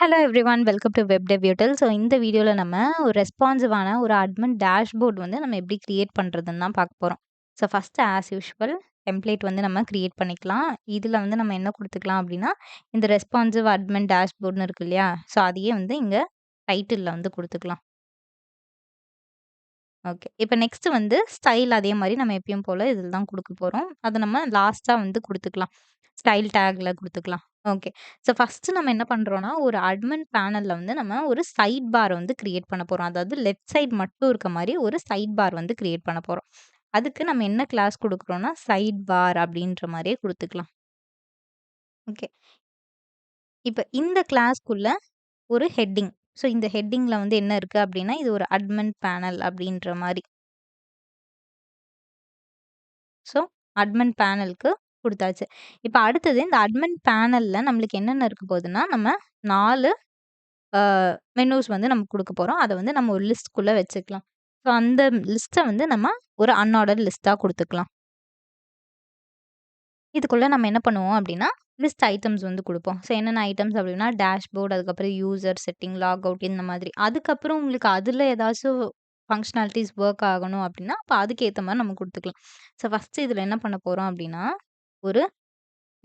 Hello everyone welcome to web டெவ்யூட்டல். So இந்த வீடியோவில் நம்ம ஒரு ரெஸ்பான்சிவான ஒரு அட்மின் டேஷ்போர்ட் வந்து நம்ம எப்படி கிரியேட் பண்ணுறதுன்னு தான் பார்க்க போகிறோம். So first as usual template வந்து நம்ம கிரியேட் பண்ணிக்கலாம். இதில் வந்து நம்ம என்ன கொடுத்துக்கலாம் அப்படின்னா, இந்த ரெஸ்பான்சிவ் அட்மின் டேஷ்போர்ட்னு இருக்கு இல்லையா, ஸோ அதையே வந்து இங்கே டைட்டிலில் வந்து கொடுத்துக்கலாம். ஓகே, இப்போ நெக்ஸ்ட்டு வந்து ஸ்டைல் அதே மாதிரி நம்ம எப்பயும் போல் இதில் தான் கொடுக்க போகிறோம். அதை நம்ம லாஸ்ட்டாக வந்து கொடுத்துக்கலாம், ஸ்டைல் டேக்கில் கொடுத்துக்கலாம். ஓகே, ஸோ ஃபஸ்ட்டு நம்ம என்ன பண்ணுறோன்னா, ஒரு அட்மின் பேனலில் வந்து நம்ம ஒரு சைட் பார் வந்து கிரியேட் பண்ண போகிறோம். அதாவது லெஃப்ட் சைட் மட்டும் இருக்க மாதிரி ஒரு சைட் பார் வந்து கிரியேட் பண்ண போகிறோம். அதுக்கு நம்ம என்ன கிளாஸ் கொடுக்குறோன்னா, சைட் பார் அப்படின்ற மாதிரியே கொடுத்துக்கலாம். ஓகே, இப்போ இந்த கிளாஸ்க்குள்ள ஒரு ஹெட்டிங். ஸோ இந்த ஹெட்டிங்கில் வந்து என்ன இருக்குது அப்படின்னா, இது ஒரு அட்மின் பேனல் அப்படின்ற மாதிரி. ஸோ அட்மின் பேனலுக்கு கொடுத்தாச்சு. இப்போ அடுத்தது இந்த அட்மின் பேனலில் நம்மளுக்கு என்னென்ன இருக்க போகுதுன்னா, நம்ம 4 மெனூஸ் வந்து நம்ம கொடுக்க போகிறோம். அதை வந்து நம்ம ஒரு லிஸ்ட்குள்ளே வச்சுக்கலாம். ஸோ அந்த லிஸ்ட்டை வந்து நம்ம ஒரு அன்ஆர்டர்ட் லிஸ்ட்டாக கொடுத்துக்கலாம். இதுக்குள்ளே நம்ம என்ன பண்ணுவோம் அப்படின்னா, லிஸ்ட் ஐட்டம்ஸ் வந்து கொடுப்போம். ஸோ என்னென்ன ஐட்டம்ஸ் அப்படின்னா, டேஷ்போர்ட், அதுக்கப்புறம் யூசர் செட்டிங், லாக் அவுட் இந்த மாதிரி. அதுக்கப்புறம் உங்களுக்கு அதில் ஏதாச்சும் ஃபங்க்ஷனாலிட்டிஸ் ஒர்க் ஆகணும் அப்படின்னா, அப்போ அதுக்கேற்ற மாதிரி நம்ம கொடுத்துக்கலாம். ஸோ ஃபஸ்ட்டு இதில் என்ன பண்ண போகிறோம் அப்படின்னா, ஒரு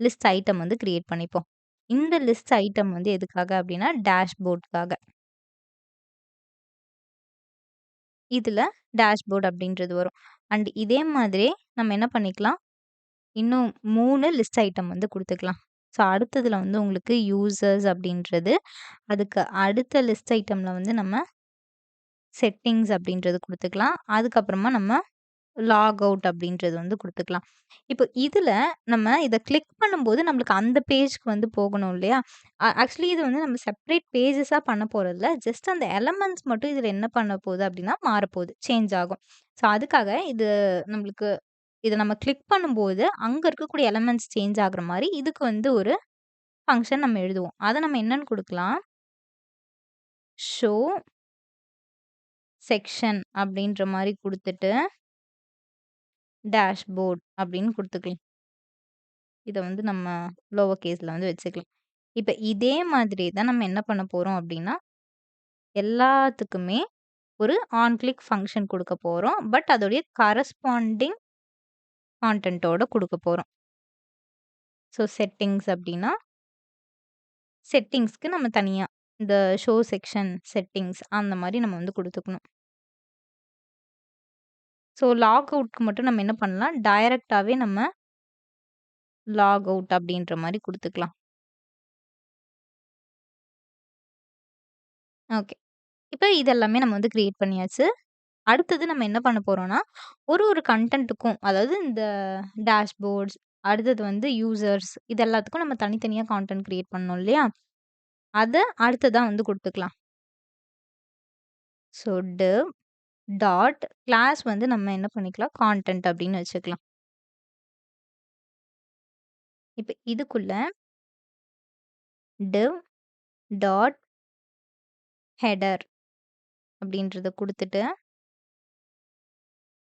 லிஸ்ட் ஐட்டம் வந்து கிரியேட் பண்ணிப்போம். இந்த லிஸ்ட் ஐட்டம் வந்து எதுக்காக அப்படின்னா, டேஷ்போர்ட்காக. இதில் டேஷ்போர்ட் அப்படின்றது வரும். அண்ட் இதே மாதிரி நம்ம என்ன பண்ணிக்கலாம், இன்னும் 3 லிஸ்ட் ஐட்டம் வந்து கொடுத்துக்கலாம். ஸோ அடுத்ததில் வந்து உங்களுக்கு யூசர்ஸ் அப்படின்றது, அதுக்கு அடுத்த லிஸ்ட் ஐட்டமில் வந்து நம்ம செட்டிங்ஸ் அப்படின்றது கொடுத்துக்கலாம். அதுக்கப்புறமா நம்ம லாக் அவுட் அப்படின்றது வந்து கொடுத்துக்கலாம். இப்போ இதில் நம்ம இதை கிளிக் பண்ணும்போது நம்மளுக்கு அந்த பேஜ்க்கு வந்து போகணும் இல்லையா? ஆக்சுவலி இது வந்து நம்ம செப்பரேட் பேஜஸாக பண்ண போகிறதில்ல. ஜஸ்ட் அந்த எலமெண்ட்ஸ் மட்டும் இதில் என்ன பண்ண போகுது அப்படின்னா மாறப்போகுது, சேஞ்ச் ஆகும். ஸோ அதுக்காக இது நம்மளுக்கு இதை நம்ம கிளிக் பண்ணும்போது அங்கே இருக்கக்கூடிய எலமெண்ட்ஸ் சேஞ்ச் ஆகுற மாதிரி இதுக்கு வந்து ஒரு ஃபங்க்ஷன் நம்ம எழுதுவோம். அதை நம்ம என்னன்னு கொடுக்கலாம், ஷோ செக்ஷன் அப்படின்ற மாதிரி கொடுத்துட்டு டேஷ்போர்ட் அப்படின்னு கொடுத்துக்கலாம். இதை வந்து நம்ம லோவர் கேஸில் வந்து வச்சுக்கலாம். இப்போ இதே மாதிரி தான் நம்ம என்ன பண்ண போகிறோம் அப்படின்னா, எல்லாத்துக்குமே ஒரு ஆன் கிளிக் ஃபங்க்ஷன் கொடுக்க போகிறோம். பட் அதோடைய கரஸ்பாண்டிங் கான்டென்ட்டோட கொடுக்க போகிறோம். ஸோ செட்டிங்ஸ் அப்படின்னா, செட்டிங்ஸ்க்கு நம்ம தனியாக இந்த ஷோ செக்ஷன் செட்டிங்ஸ் அந்த மாதிரி நம்ம வந்து கொடுத்துக்கணும். ஸோ லாக் அவுட்க்கு மட்டும் நம்ம என்ன பண்ணலாம், டைரெக்டாகவே நம்ம லாக் அவுட் அப்படின்ற மாதிரி கொடுத்துக்கலாம். ஓகே, இப்போ இதெல்லாமே நம்ம வந்து கிரியேட் பண்ணியாச்சு. அடுத்தது நம்ம என்ன பண்ண போறோம்னா, ஒரு கன்டென்ட்டுக்கும் அதாவது இந்த டேஷ்போர்ட்ஸ், அடுத்தது வந்து யூசர்ஸ் இது எல்லாத்துக்கும் நம்ம தனித்தனியா கான்டென்ட் கிரியேட் பண்ணோம் இல்லையா? அத அடுத்ததா வந்து குடுத்துக்கலாம். ஸோ டிவ் டாட் கிளாஸ் வந்து நம்ம என்ன பண்ணிக்கலாம், கான்டென்ட் அப்படின்னு வச்சுக்கலாம். இப்ப இதுக்குள்ள டிவ் டாட் ஹெடர் அப்படின்றத குடுத்துட்டு,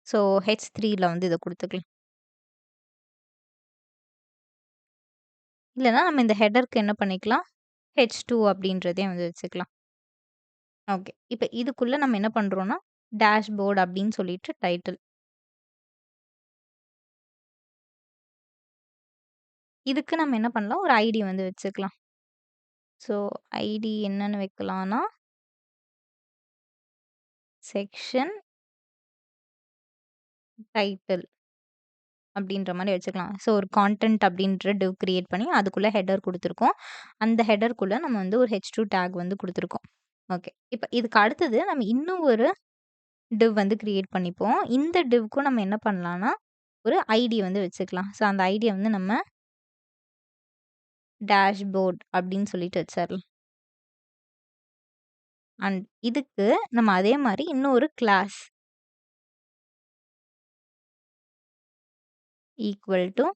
ஸோ H3ல வந்து இத குடுத்துக்கலாம். இல்லன்னா நம்ம இந்த ஹெடருக்கு என்ன பண்ணிக்கலாம், H2 அப்படின்றதையும் வந்து வச்சுக்கலாம். ஓகே. இப்ப இதுக்குள்ள நம்ம என்ன பண்றோம்னா, டேஷ்போர்ட் அப்படின்னு சொல்லிட்டு டைட்டில். இதுக்கு நம்ம என்ன பண்ணலாம், ஒரு ஐடி வந்து வச்சுக்கலாம். ஸோ ஐடி என்னன்னு வைக்கலாம்னா, செக்ஷன் டைட்டில் அப்படின்ற மாரி வச்சுக்கலாம். ஸோ ஒரு கான்டென்ட் அப்படின்ற டிவ் கிரியேட் பண்ணி அதுக்குள்ள ஹெடர் குடுத்துருக்கோம். அந்த ஹெடர்க்குள்ள நம்ம வந்து ஒரு H2 டேக் வந்து குடுத்துருக்கோம். ஓகே. இப்ப இதுக்கு அடுத்தது நம்ம இன்னும் ஒரு டிவ் வந்து கிரியேட் பண்ணிப்போம். இந்த டிவ்க்கும் நம்ம என்ன பண்ணலாம்னா, ஒரு ஐடி வந்து வச்சுக்கலாம். ஸோ அந்த ஐடிய வந்து நம்ம டேஷ்போர்ட் அப்படின்னு சொல்லிட்டு வச்சிரலாம். அண்ட் இதுக்கு நம்ம அதே மாரி இன்னொரு கிளாஸ் ஈக்குவல் டூ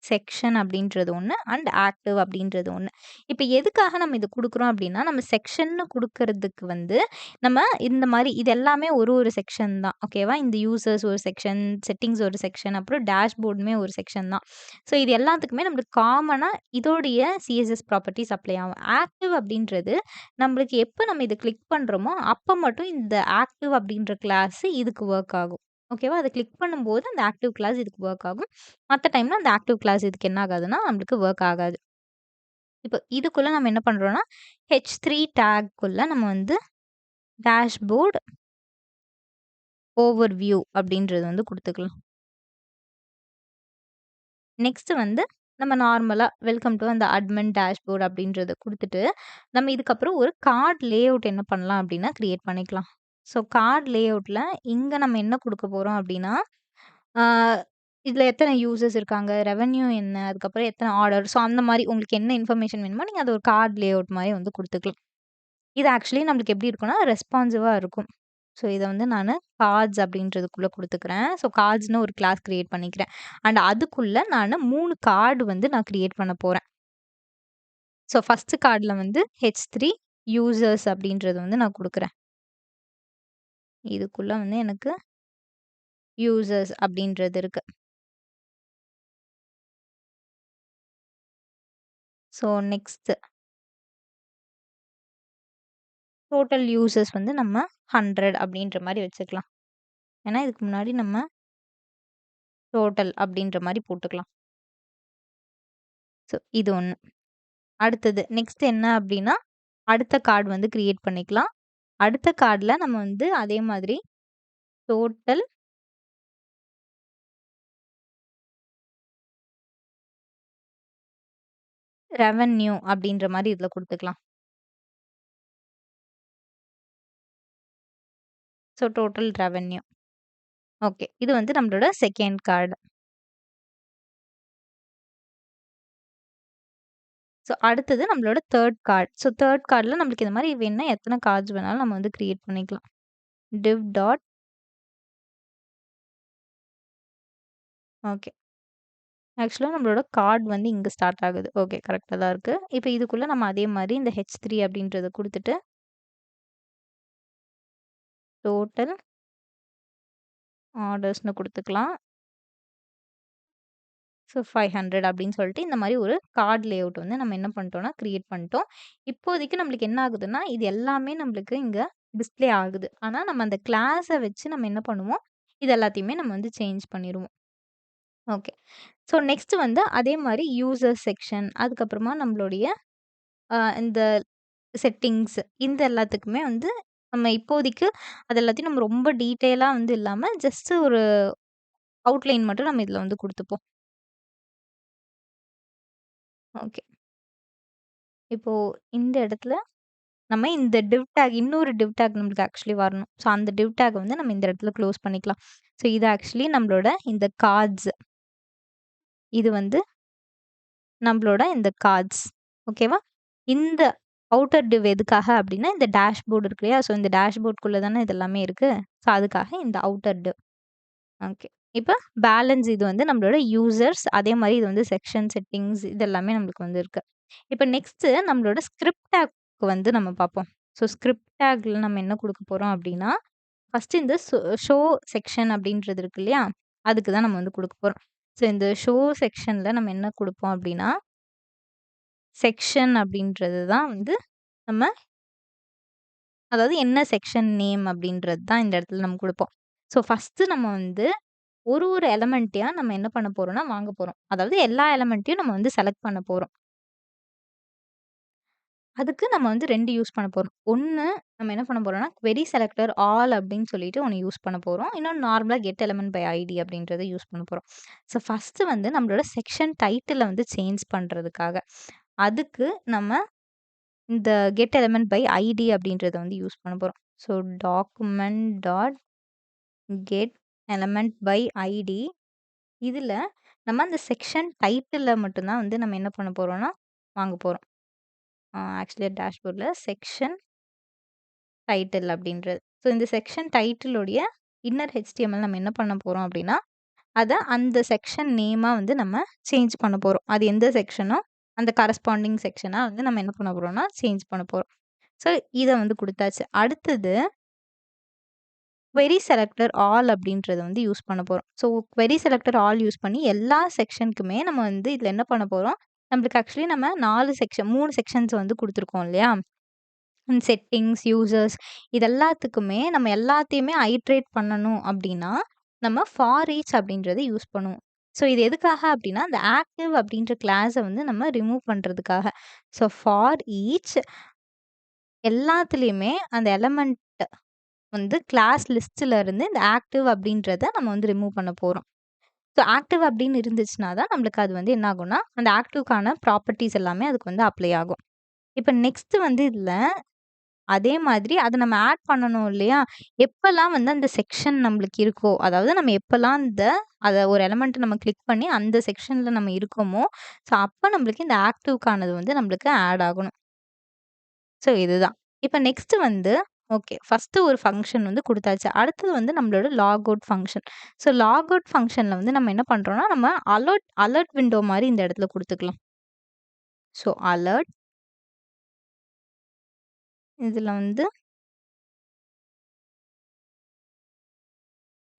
செக்ஷன் அப்படின்றது ஒண்ணு அண்ட் ஆக்டிவ் அப்படின்றது ஒண்ணு. இப்ப எதுக்காக நம்ம இது குடுக்குறோம் அப்படின்னா, நம்ம செக்ஷன்னு குடுக்கறதுக்கு வந்து நம்ம இந்த மாரி இது எல்லாமே ஒரு செக்ஷன் தான். ஓகேவா? இந்த யூசர்ஸ் ஒரு செக்ஷன், செட்டிங்ஸ் ஒரு செக்ஷன், அப்புறம் டேஷ்போர்டுமே ஒரு செக்ஷன் தான். ஸோ இது எல்லாத்துக்குமே நம்மளுக்கு காமனா இதோடைய சிஎஸ்எஸ் ப்ராப்பர்ட்டீஸ் அப்ளை ஆகும். ஆக்டிவ் அப்படின்றது நம்மளுக்கு எப்ப நம்ம இத கிளிக் பண்றோமோ, அப்ப மட்டும் இந்த ஆக்டிவ் அப்படின்ற கிளாஸ் இதுக்கு வொர்க் ஆகும். ஓகேவா? அத கிளிக் பண்ணும்போது அந்த ஆக்டிவ் கிளாஸ் இதுக்கு வொர்க் ஆகும். மத்த டைம்ல அந்த ஆக்டிவ் கிளாஸ் இதுக்கு என்ன ஆகாதுன்னா, நம்மளுக்கு வொர்க் ஆகாது. இப்போ இதுக்குள்ள நம்ம என்ன பண்றோம்னா, H3 டேக்குள்ள நம்ம வந்து டேஷ்போர்ட் ஓவர்வியூ அப்படின்றது வந்து குடுத்துக்கலாம். நெக்ஸ்ட் வந்து நம்ம நார்மலா வெல்கம் டூ அந்த அட்மின் டேஷ்போர்ட் அப்படின்றத குடுத்துட்டு, நம்ம இதுக்கப்புறம் ஒரு கார்ட் லேஅவுட் என்ன பண்ணலாம் அப்படின்னா, கிரியேட் பண்ணிக்கலாம். ஸோ கார்ட் லேஅவுட்ல இங்க நம்ம என்ன குடுக்க போறோம் அப்படின்னா, ஆ இதுல எத்தன யூசர்ஸ் இருக்காங்க, ரெவென்யூ என்ன, அதுக்கப்புறம் எத்தன ஆர்டர், ஸோ அந்த மாரி உங்களுக்கு என்ன இன்ஃபர்மேஷன் வேணுமோ, நீங்க அத ஒரு கார்ட் லேஅவுட் மாரி வந்து குடுத்துக்கலாம். இது ஆக்சுவலி நம்மளுக்கு எப்படி இருக்கும்னா, ரெஸ்பான்சிவா இருக்கும். ஸோ இத வந்து நானு கார்ட்ஸ் அப்படின்றதுக்குள்ள குடுத்துக்கிறேன். ஸோ கார்ட்ஸ்ன்னு ஒரு கிளாஸ் கிரியேட் பண்ணிக்கிறேன். அண்ட் அதுக்குள்ள நானு 3 கார்டு வந்து நான் கிரியேட் பண்ண போறேன். ஸோ ஃபர்ஸ்ட் கார்ட்ல வந்து H3 யூசர்ஸ் அப்படின்றது வந்து நான் குடுக்குறேன். இதுக்குள்ள வந்து எனக்கு யூசர்ஸ் அப்படின்றது இருக்கு. ஸோ நெக்ஸ்ட் டோட்டல் யூசர்ஸ் வந்து நம்ம 100 அப்படின்ற மாரி வச்சுக்கலாம். ஏன்னா இதுக்கு முன்னாடி நம்ம டோட்டல் அப்படின்ற மாரி போட்டுக்கலாம். ஸோ இது ஒண்ணு. அடுத்தது நெக்ஸ்ட் என்ன அப்படின்னா, அடுத்த கார்ட் வந்து கிரியேட் பண்ணிக்கலாம். அடுத்த கார்ட்ல நம்ம வந்து அதே மாதிரி டோட்டல் ரெவென்யூ அப்படின்ற மாரி இதுல குடுத்துக்கலாம். So total revenue. ஓகே. இது வந்து நம்மளோட செகண்ட் கார்டு. ஸோ அடுத்தது நம்மளோட தேர்ட் கார்ட். ஸோ தேர்ட் கார்ட்ல நம்மளுக்கு இந்த மாரி வேணும்னா எத்தன கார்ட்ஸ் வேணாலும் நம்ம வந்து கிரியேட் பண்ணிக்கலாம். div dot okay. ஆக்சுவலா நம்மளோட கார்ட் வந்து இங்க ஸ்டார்ட் ஆகுது. ஓகே கரெக்ட்டா தான் இருக்கு. இப்ப இதுக்குள்ள நம்ம அதே மாரி இந்த H3 அப்படின்றத குடுத்துட்டு, டோட்டல் ஆர்டர்ஸ்ன்னு குடுத்துக்கலாம். ஸோ 500 அப்படின்னு சொல்லிட்டு இந்த மாரி ஒரு கார்ட் லேஅவுட் வந்து நம்ம என்ன பண்ணிட்டோம்னா, கிரியேட் பண்ணிட்டோம். இப்போதைக்கு நம்மளுக்கு என்ன ஆகுதுன்னா, இது எல்லாமே நம்மளுக்கு இங்க டிஸ்ப்ளே ஆகுது. ஆனா நம்ம அந்த கிளாஸ வச்சு நம்ம என்ன பண்ணுவோம், இது எல்லாத்தையுமே நம்ம வந்து சேஞ்ச் பண்ணிருவோம். ஓகே. ஸோ நெக்ஸ்ட் வந்து அதே மாரி யூசர் செக்ஷன் அதுக்கப்புறமா நம்மளுடைய இந்த செட்டிங்ஸ் இந்த எல்லாத்துக்குமே வந்து நம்ம இப்போதைக்கு அது எல்லாத்தையும் நம்ம ரொம்ப டீட்டெயிலா வந்து இல்லாம, ஜஸ்ட் ஒரு அவுட்லைன் மட்டும் நம்ம இதுல வந்து குடுத்துப்போம். ஓகே. இப்போ இந்த இடத்துல நம்ம இந்த டிவ் டேக் இன்னொரு டிவ் டேக் நம்மளுக்கு ஆக்சுவலி வரணும். ஸோ அந்த டிவ் டேக் வந்து நம்ம இந்த இடத்துல க்ளோஸ் பண்ணிக்கலாம். ஸோ இது ஆக்சுவலி நம்மளோட இந்த கார்ட்ஸ். இது வந்து நம்மளோட இந்த கார்ட்ஸ். ஓகேவா? இந்த அவுட்டர் டிவ் எதுக்காக அப்டின்னா, இந்த டேஷ்போர்ட் இருக்கு இல்லையா? ஸோ இந்த டேஷ்போர்ட்குள்ள தானே இது எல்லாமே இருக்கு. ஸோ அதுக்காக இந்த அவுட்டர் டிவ். ஓகே. இப்ப பேலன்ஸ் இது வந்து நம்மளோட யூசர்ஸ். அதே மாரி இது வந்து செக்ஷன், செட்டிங்ஸ் இது எல்லாமே நம்மளுக்கு வந்து இருக்கு. இப்ப நெக்ஸ்ட்டு நம்மளோட ஸ்கிரிப்ட் டேக் வந்து நம்ம பார்ப்போம். ஸோ ஸ்கிரிப்ட் டேக்ல நம்ம என்ன குடுக்க போறோம் அப்டின்னா, ஃபர்ஸ்ட்டு இந்த ஷோ செக்ஷன் அப்டின்றது இருக்கு இல்லையா? அதுக்கு தான் நம்ம வந்து குடுக்க போறோம். ஸோ இந்த ஷோ செக்ஷன்ல நம்ம என்ன குடுப்போம் அப்டின்னா, செக்ஷன் அப்டின்றது தான் வந்து நம்ம அதாவது என்ன செக்ஷன் நேம் அப்டின்றது தான் இந்த இடத்துல நம்ம குடுப்போம். ஸோ ஃபர்ஸ்ட்டு நம்ம வந்து ஒரு எலமெண்ட்டயா நம்ம என்ன பண்ண போறோம்னா, வாங்க போறோம். அதாவது எல்லா எலமெண்ட்டையும் நம்ம வந்து செலக்ட் பண்ண போறோம். அதுக்கு நம்ம வந்து 2 யூஸ் பண்ண போறோம். ஒண்ணு நம்ம என்ன பண்ண போறோம்னா, query செலக்டர் ஆல் அப்படின்னு சொல்லிட்டு ஒண்ணு யூஸ் பண்ண போறோம். இன்னொன்னு நார்மலா கெட் எலிமெண்ட் பை ஐடி அப்படின்றத யூஸ் பண்ண போறோம். ஸோ ஃபர்ஸ்ட்டு வந்து நம்மளோட செக்ஷன் டைட்டில வந்து சேஞ்ச் பண்றதுக்காக, அதுக்கு நம்ம இந்த கெட் எலிமெண்ட் பை ஐடி அப்படின்றத வந்து யூஸ் பண்ண போறோம். So document dot get element by ID இதுல நம்ம அந்த செக்ஷன் டைட்டில மட்டும் தான் வந்து நம்ம என்ன பண்ண போறோம்னா, வாங்க போறோம். ஆக்சுவலி டேஷ்போர்ட்ல செக்ஷன் டைட்டில் அப்படின்றது. ஸோ இந்த செக்ஷன் டைட்டிலுடைய இன்னர் HTML நம்ம என்ன பண்ண போறோம் அப்படின்னா, அத அந்த செக்ஷன் நேமா வந்து நம்ம சேஞ்ச் பண்ண போறோம். அது எந்த செக்ஷனோ, அந்த கரஸ்பாண்டிங் செக்ஷனா வந்து நம்ம என்ன பண்ண போறோம்னா, சேஞ்ச் பண்ண போறோம். ஸோ இத வந்து குடுத்தாச்சு. அடுத்தது query செலக்டர் ஆல் அப்படின்றத வந்து யூஸ் பண்ண போறோம். So query selector all use பண்ணி எல்லா செக்ஷனுக்குமே நம்ம வந்து இதுல என்ன பண்ண போறோம், நம்மளுக்கு ஆக்சுவலி நம்ம 4 செக்ஷன் 3 செக்ஷன்ஸ் வந்து குடுத்துருக்கோம் இல்லையா? செட்டிங்ஸ், யூசர்ஸ் இது எல்லாத்துக்குமே நம்ம எல்லாத்தையுமே ஐட்ரேட் பண்ணணும் அப்படின்னா, நம்ம ஃபார் ஈச் அப்படின்றத யூஸ் பண்ணுவோம். ஸோ இது எதுக்காக அப்படின்னா, அந்த ஆக்டிவ் அப்படின்ற கிளாஸ வந்து நம்ம ரிமூவ் பண்றதுக்காக. ஸோ ஃபார் ஈச் எல்லாத்துலயுமே அந்த எலிமெண்ட் வந்து கிளாஸ் லிஸ்ட்ல இருந்து இந்த ஆக்டிவ் அப்படின்றத நம்ம வந்து ரிமூவ் பண்ண போறோம். ஸோ ஆக்டிவ் அப்படின்னு இருந்துச்சுன்னா தான் நம்மளுக்கு அது வந்து என்ன ஆகும்னா, அந்த ஆக்டிவ்க்கான ப்ராப்பர்ட்டீஸ் எல்லாமே அதுக்கு வந்து அப்ளை ஆகும். இப்ப நெக்ஸ்ட் வந்து இதுல அதே மாதிரி அத நம்ம ஆட் பண்ணணும் இல்லையா? எப்பலாம் வந்து அந்த செக்ஷன் நம்மளுக்கு இருக்கோ, அதாவது நம்ம எப்பலாம் அத ஒரு எலிமெண்ட் நம்ம கிளிக் பண்ணி அந்த செக்ஷன்ல நம்ம இருக்கோமோ, ஸோ அப்ப நம்மளுக்கு இந்த ஆக்டிவ்க்கானது வந்து நம்மளுக்கு ஆட் ஆகணும். ஸோ இதுதான். இப்ப நெக்ஸ்ட் வந்து ஓகே. ஃபர்ஸ்ட்டு ஒரு ஃபங்ஷன் வந்து குடுத்தாச்சு. அடுத்தது வந்து நம்மளோட log out function. So log out ஃபங்ஷன்ல வந்து நம்ம என்ன பண்றோம்னா, நம்ம அலர்ட் அலர்ட் விண்டோ மாரி இந்த இடத்துல குடுத்துக்கலாம். ஸோ அலர்ட் இதுல வந்து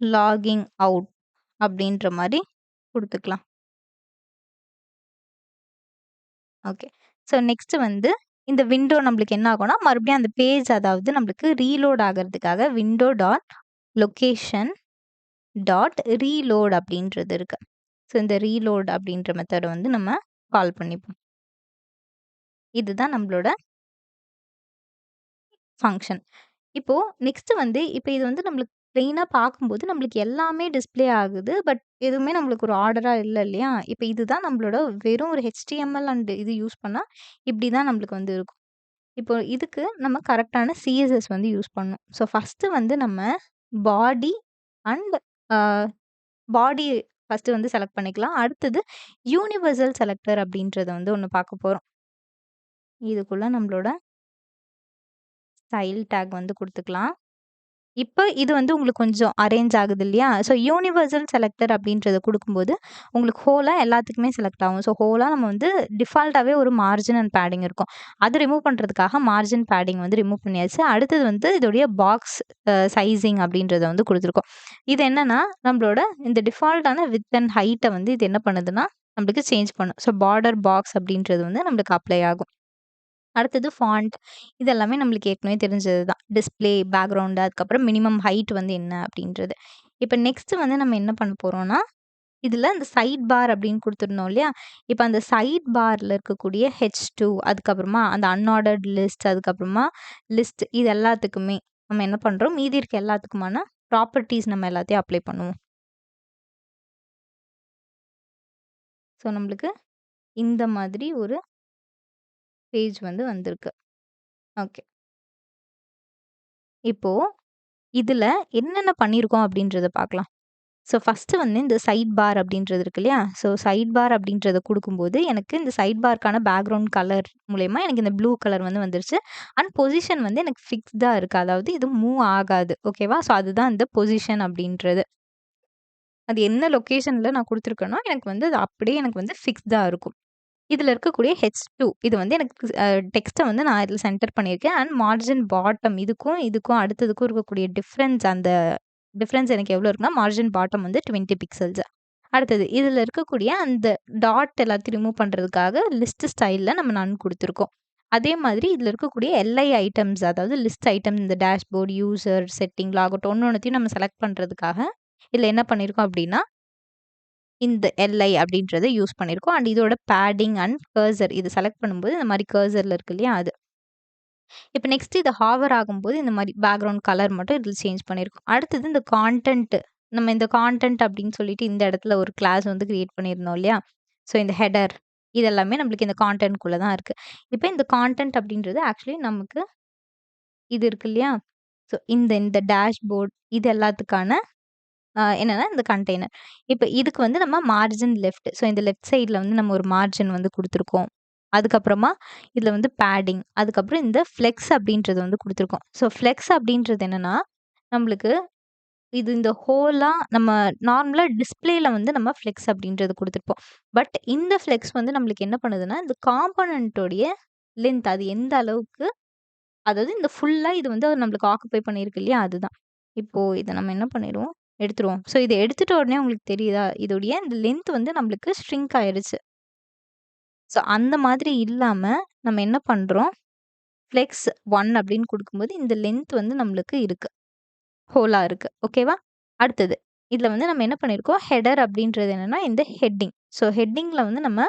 லாகிங் அவுட் அப்படின்ற மாரி குடுத்துக்கலாம். ஓகே. ஸோ நெக்ஸ்ட் வந்து இந்த விண்டோ நம்மளுக்கு என்ன ஆகும்னா, மறுபடியும் அந்த பேஜ் அதாவது நம்மளுக்கு ரீலோட் ஆகறதுக்காக window dot location dot reload அப்படின்றது இருக்கு. ஸோ இந்த ரீலோட் அப்படின்ற மெத்தட வந்து நம்ம கால் பண்ணிப்போம். இதுதான் நம்மளோட ஃபங்ஷன். இப்போ நெக்ஸ்ட் வந்து இப்ப இது வந்து நம்மளுக்கு பிளெயினா பார்க்கும்போது நம்மளுக்கு எல்லாமே டிஸ்ப்ளே ஆகுது. பட் எதுவுமே நம்மளுக்கு ஒரு ஆர்டரா இல்ல இல்லையா? இப்ப இதுதான் நம்மளோட வெறும் ஒரு HTML அண்ட் இது யூஸ் பண்ணா இப்படி தான் நம்மளுக்கு வந்து இருக்கும். இப்போ இதுக்கு நம்ம கரெக்ட்டான CSS வந்து யூஸ் பண்ணணும். ஸோ ஃபர்ஸ்ட்டு வந்து நம்ம body and a body first வந்து செலக்ட் பண்ணிக்கலாம். அடுத்தது யூனிவர்சல் செலக்டர் அப்படின்றத வந்து ஒண்ணு பார்க்க போறோம். இதுக்குள்ள நம்மளோட ஸ்டைல் டாக் வந்து குடுத்துக்கலாம். இப்ப இது வந்து உங்களுக்கு கொஞ்சம் அரேஞ்ச் ஆகுது இல்லையா? ஸோ யூனிவர்சல் செலக்டர் அப்படின்றத குடுக்கும்போது, உங்களுக்கு ஹோலா எல்லாத்துக்குமே செலக்ட் ஆகும். ஸோ ஹோலா நம்ம வந்து டிஃபால்ட்டாவே ஒரு மார்ஜின் அண்ட் பேடிங் இருக்கும். அது ரிமூவ் பண்றதுக்காக மார்ஜின், பேடிங் வந்து ரிமூவ் பண்ணியாச்சு. அடுத்தது வந்து இதோடைய பாக்ஸ் சைசிங் அப்படின்றத வந்து குடுத்துருக்கோம். இது என்னன்னா, நம்மளோட இந்த டிஃபால்ட்டான விட்த் அண்ட் ஹைட்ட வந்து இது என்ன பண்ணுதுன்னா, நம்மளுக்கு சேஞ்ச் பண்ணும். ஸோ பார்டர் பாக்ஸ் அப்படின்றது வந்து நம்மளுக்கு அப்ளை ஆகும். அடுத்தது ஃபாண்ட் இது எல்லாமே நம்மளுக்கு ஏற்கனவே தெரிஞ்சது தான். டிஸ்ப்ளே, பேக்கிரவுண்ட் அதுக்கப்புறம் மினிமம் ஹைட் வந்து என்ன அப்படின்றது. இப்ப நெக்ஸ்ட் வந்து நம்ம என்ன பண்ண போறோம்னா, இதுல இந்த சைட் பார் அப்படின்னு குடுத்துருந்தோம் இல்லையா? இப்ப அந்த சைட் பார்ல இருக்கக்கூடிய H2 அதுக்கப்புறமா அந்த அன்ஆர்டர்ட் லிஸ்ட் அதுக்கப்புறமா லிஸ்ட் இது எல்லாத்துக்குமே நம்ம என்ன பண்றோம், மீதி இருக்க எல்லாத்துக்குமான ப்ராப்பர்ட்டீஸ் நம்ம எல்லாத்தையும் அப்ளை பண்ணுவோம். ஸோ நம்மளுக்கு இந்த மாதிரி ஒரு பேஜ் வந்து வந்திருக்கு. ஓகே. இப்போ இதுல என்னென்ன பண்ணியிருக்கோம் அப்படின்றத பார்க்கலாம். ஸோ ஃபர்ஸ்ட்டு வந்து இந்த சைட் பார் அப்படின்றது இருக்கு இல்லையா? ஸோ சைட் பார் அப்படின்றத குடுக்கும்போது, எனக்கு இந்த சைட் பார்க்கான பேக்கிரவுண்ட் கலர் மூலியமா எனக்கு இந்த ப்ளூ கலர் வந்து வந்துருச்சு. அண்ட் பொசிஷன் வந்து எனக்கு ஃபிக்ஸ்டா இருக்கு. அதாவது இது மூவ் ஆகாது. ஓகேவா? ஸோ அதுதான் இந்த பொசிஷன் அப்படின்றது. அது என்ன லொகேஷன்ல நான் குடுத்துருக்கேனோ, எனக்கு வந்து அது அப்படியே எனக்கு வந்து ஃபிக்ஸ்டா இருக்கும். இதுல இருக்கக்கூடிய H2 இது வந்து எனக்கு டெக்ஸ்ட்ட வந்து நான் இதுல சென்டர் பண்ணியிருக்கேன். அண்ட் மார்ஜின் பாட்டம் இதுக்கும் அடுத்ததுக்கும் இருக்கக்கூடிய டிஃபரன்ஸ் எனக்கு எவ்வளோ இருக்குன்னா, மார்ஜின் பாட்டம் வந்து 20 பிக்சல்ஸ். அடுத்தது இதுல இருக்கக்கூடிய அந்த டாட் எல்லாத்தையும் ரிமூவ் பண்றதுக்காக லிஸ்ட் ஸ்டைல்ல நம்ம நன் குடுத்துருக்கோம். அதே மாதிரி இதுல இருக்கக்கூடிய எல்ஐ ஐட்டம்ஸ் அதாவது லிஸ்ட் ஐட்டம் இந்த டேஷ்போர்ட், யூசர், செட்டிங், லாகவுட் ஒண்ணொண்ணுத்தையும் நம்ம செலக்ட் பண்றதுக்காக இதுல என்ன பண்ணியிருக்கோம் அப்படின்னா, இந்த எல்ஐ அப்படின்றத யூஸ் பண்ணியிருக்கோம். அண்ட் இதோட பேடிங் அண்ட் கர்சர் இது செலக்ட் பண்ணும்போது இந்த மாரி கர்சர்ல இருக்கு இல்லையா? அது. இப்ப நெக்ஸ்ட் இது ஹாவர் ஆகும்போது இந்த மாரி பேக்கிரவுண்ட் கலர் மட்டும் இதில சேஞ்ச் பண்ணியிருக்கோம். அடுத்தது இந்த கான்டென்ட் நம்ம இந்த கான்டென்ட் அப்படின்னு சொல்லிட்டு இந்த இடத்துல ஒரு கிளாஸ் வந்து கிரியேட் பண்ணியிருந்தோம் இல்லையா? ஸோ இந்த ஹெடர் இது எல்லாமே நம்மளுக்கு இந்த கான்டென்ட்குள்ள தான் இருக்கு. இப்ப இந்த கான்டென்ட் அப்படின்றது ஆக்சுவலி நமக்கு இது இருக்கு இல்லையா? ஸோ இந்த இந்த டேஷ்போர்ட் இது எல்லாத்துக்கான என்னன்னா இந்த கண்டெய்னர். இப்ப இதுக்கு வந்து நம்ம மார்ஜின் லெஃப்ட். ஸோ இந்த லெஃப்ட் சைட்ல வந்து நம்ம ஒரு மார்ஜின் வந்து குடுத்துருக்கோம். அதுக்கப்புறமா இதுல வந்து பேடிங். அதுக்கப்புறம் இந்த ஃப்ளெக்ஸ் அப்படின்றது வந்து குடுத்துருக்கோம். ஸோ ஃப்ளெக்ஸ் அப்படின்றது என்னன்னா, நம்மளுக்கு இது இந்த ஹோலா நம்ம நார்மலா டிஸ்ப்ளேல வந்து நம்ம ஃப்ளெக்ஸ் அப்படின்றது குடுத்துருப்போம். பட் இந்த ஃப்ளெக்ஸ் வந்து நம்மளுக்கு என்ன பண்ணுதுன்னா, இந்த காம்போனன்ட்டோடைய லென்த் அது எந்த அளவுக்கு அதாவது இந்த ஃபுல்லா இது வந்து நம்மளுக்கு ஆக்குபை பண்ணியிருக்கு இல்லையா? அதுதான். இப்போ இத நம்ம என்ன பண்ணிருவோம், எடுத்துருவோம். ஸோ இத எடுத்துட்ட உடனே உங்களுக்கு தெரியுதா? இதோடைய இந்த லென்த் வந்து நம்மளுக்கு ஷ்ரிங்க் ஆயிருச்சு. ஸோ அந்த மாதிரி இல்லாம நம்ம என்ன பண்றோம், ஃப்ளெக்ஸ் 1 அப்படின்னு குடுக்கும்போது இந்த லென்த் வந்து நம்மளுக்கு இருக்கு. ஹோலா இருக்கு. ஓகேவா? அடுத்தது. இதுல வந்து நம்ம என்ன பண்ணியிருக்கோம், ஹெடர் அப்படின்றது என்னன்னா, இந்த ஹெட்டிங். ஸோ ஹெட்டிங்ல வந்து நம்ம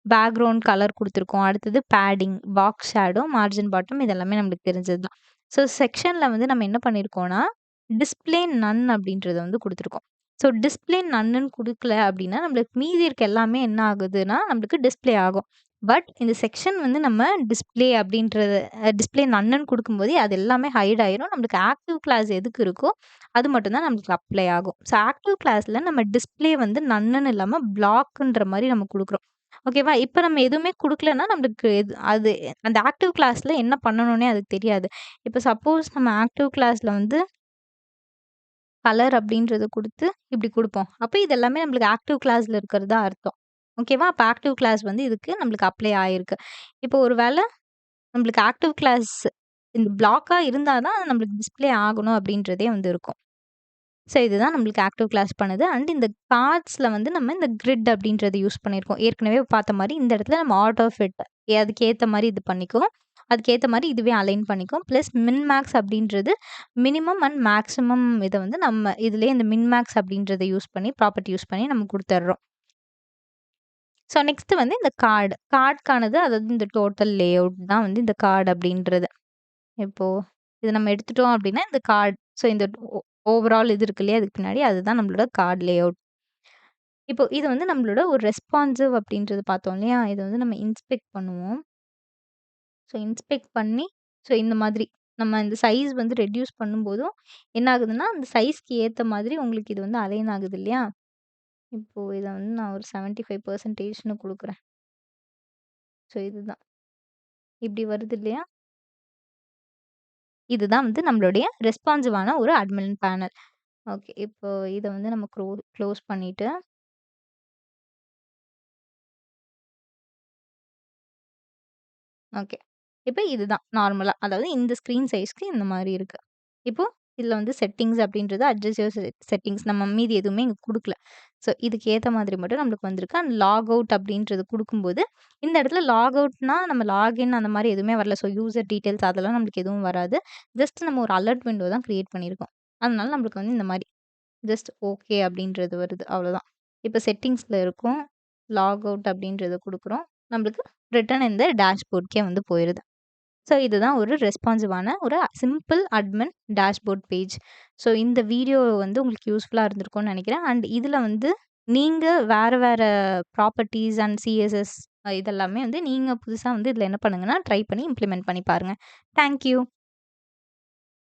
பேக்கிரவுண்ட் கலர் குடுத்துருக்கோம். அடுத்தது padding, box shadow, margin bottom இது எல்லாமே நம்மளுக்கு தெரிஞ்சது தான். ஸோ செக்ஷன்ல வந்து நம்ம என்ன பண்ணியிருக்கோம்னா, டிஸ்ப்ளே நன் அப்படின்றத வந்து குடுத்துருக்கோம். ஸோ டிஸ்ப்ளே நன்னுன்னு குடுக்கல அப்படின்னா, நம்மளுக்கு மீதி இருக்க எல்லாமே என்ன ஆகுதுன்னா, நம்மளுக்கு டிஸ்ப்ளே ஆகும். பட் இந்த செக்ஷன் வந்து நம்ம டிஸ்ப்ளே அப்படின்றது டிஸ்ப்ளே நன்னுன்னு குடுக்கும்போதே அது எல்லாமே ஹைட் ஆயிரும். நம்மளுக்கு ஆக்டிவ் கிளாஸ் எதுக்கு இருக்கோ, அது மட்டும் தான் நம்மளுக்கு அப்ளை ஆகும். ஸோ ஆக்டிவ் கிளாஸ்ல நம்ம டிஸ்ப்ளே வந்து நன்னுன்னு இல்லாம பிளாக்ன்ற மாரி நம்ம குடுக்குறோம். ஓகேவா? இப்ப நம்ம எதுவுமே குடுக்கலன்னா, நம்மளுக்கு அது அந்த ஆக்டிவ் கிளாஸ்ல என்ன பண்ணணும்னே அதுக்கு தெரியாது. இப்ப சப்போஸ் நம்ம ஆக்டிவ் கிளாஸ்ல வந்து கலர் அப்படின்றத குடுத்து இப்படி குடுப்போம். அப்ப இது எல்லாமே நம்மளுக்கு ஆக்டிவ் கிளாஸ்ல இருக்கிறதா அர்த்தம். ஓகேவா? அப்ப ஆக்டிவ் கிளாஸ் வந்து இதுக்கு நம்மளுக்கு அப்ளை ஆயிருக்கு. இப்போ ஒரு வேள நம்மளுக்கு ஆக்டிவ் கிளாஸ் இந்த பிளாக்கா இருந்தா தான் நம்மளுக்கு டிஸ்ப்ளே ஆகணும் அப்படின்றதே வந்து இருக்கும். ஸோ இதுதான் நம்மளுக்கு ஆக்டிவ் கிளாஸ் பண்ணுது. அண்ட் இந்த கார்ட்ஸ்ல வந்து நம்ம இந்த கிரிட் அப்படின்றத யூஸ் பண்ணியிருக்கோம். ஏற்கனவே பார்த்த மாரி இந்த இடத்துல நம்ம ஆட்டோ ஃபிட் அதுக்கேத்த மாரி இது பண்ணிக்கும். அதுக்கேத்த மாரி இதுவே அலைன் பண்ணிக்கும். பிளஸ் மின் மேக்ஸ் அப்படின்றது மினிமம் அண்ட் மேக்ஸிமம் இத வந்து நம்ம இதுலயே இந்த மின் மேக்ஸ் அப்படின்றத யூஸ் பண்ணி ப்ராப்பர்ட்டி யூஸ் பண்ணி நம்ம குடுத்துர்றோம். ஸோ நெக்ஸ்ட் வந்து இந்த கார்டு. கார்ட்க்கானது அதாவது இந்த டோட்டல் லேஅவுட் தான் வந்து இந்த கார்டு அப்படின்றது. இப்போ இத நம்ம எடுத்துட்டோம் அப்படின்னா, இந்த கார்ட் ஸோ இந்த ஓவரால் இது இருக்கு இல்லையா? அதுக்கு பின்னாடி அதுதான் நம்மளோட கார்ட் லேஅவுட். இப்போ இது வந்து நம்மளோட ஒரு ரெஸ்பான்சிவ் அப்படின்றது பார்த்தோம் இல்லையா? இத வந்து நம்ம இன்ஸ்பெக்ட் பண்ணுவோம். ஸோ இன்ஸ்பெக்ட் பண்ணி ஸோ இந்த மாதிரி நம்ம இந்த சைஸ் வந்து ரெட்யூஸ் பண்ணும்போதும் என்ன ஆகுதுன்னா, அந்த சைஸ்க்கு ஏத்த மாதிரி உங்களுக்கு இது வந்து அலைன் ஆகுது இல்லையா? இப்போ இத வந்து நான் ஒரு 75%ன்னு குடுக்குறேன். ஸோ இதுதான். இப்படி வருது இல்லையா? இதுதான் வந்து நம்மளுடைய ரெஸ்பான்சிவான ஒரு அட்மின் பேனல். ஓகே. இப்போ இத வந்து நம்ம க்ளோஸ் பண்ணிட்டு, ஓகே. இப்ப இதுதான் நார்மலா. அதாவது இந்த ஸ்க்ரீன் சைஸ்க்கு இந்த மாரி இருக்கு. இப்போ இதுல வந்து செட்டிங்ஸ் அப்படின்றது அட்ஜஸ்ட் யுவர் செட்டிங்ஸ் நம்ம மீதி எதுவுமே இங்க குடுக்கல. ஸோ இதுக்கு ஏத்த மாதிரி மட்டும் நம்மளுக்கு வந்திருக்கு. அண்ட் லாக் அவுட் அப்படின்றது குடுக்கும்போது, இந்த இடத்துல லாக் அவுட்னா நம்ம லாகின் அந்த மாரி எதுவுமே வரல. ஸோ யூசர் டீட்டெயில்ஸ் அதெல்லாம் நம்மளுக்கு எதுவும் வராது. ஜஸ்ட் நம்ம ஒரு அலர்ட் விண்டோ தான் கிரியேட் பண்ணியிருக்கோம். அதனால நம்மளுக்கு வந்து இந்த மாரி ஜஸ்ட் ஓகே அப்படின்றது வருது. அவ்வளோதான். இப்ப செட்டிங்ஸ்ல இருக்கும். லாக் அவுட் அப்படின்றத குடுக்குறோம். நம்மளுக்கு ரிட்டர்ன் இந்த டேஷ்போர்ட்க்கே வந்து போயிருது. ஸோ இதுதான் ஒரு ரெஸ்பான்சிவான ஒரு simple admin dashboard page. So இந்த வீடியோ வந்து உங்களுக்கு யூஸ்ஃபுல்லா இருந்திருக்கும்னு நெனைக்கிறேன். அண்ட் இதுல வந்து நீங்க வேற வேற ப்ராப்பர்ட்டீஸ் அண்ட் சிஎஸ்எஸ் இதெல்லாமே வந்து நீங்க புதுசா வந்து இதுல என்ன பண்ணுங்கன்னா, ட்ரை பண்ணி இம்ப்ளிமெண்ட் பண்ணி பாருங்க. Thank you.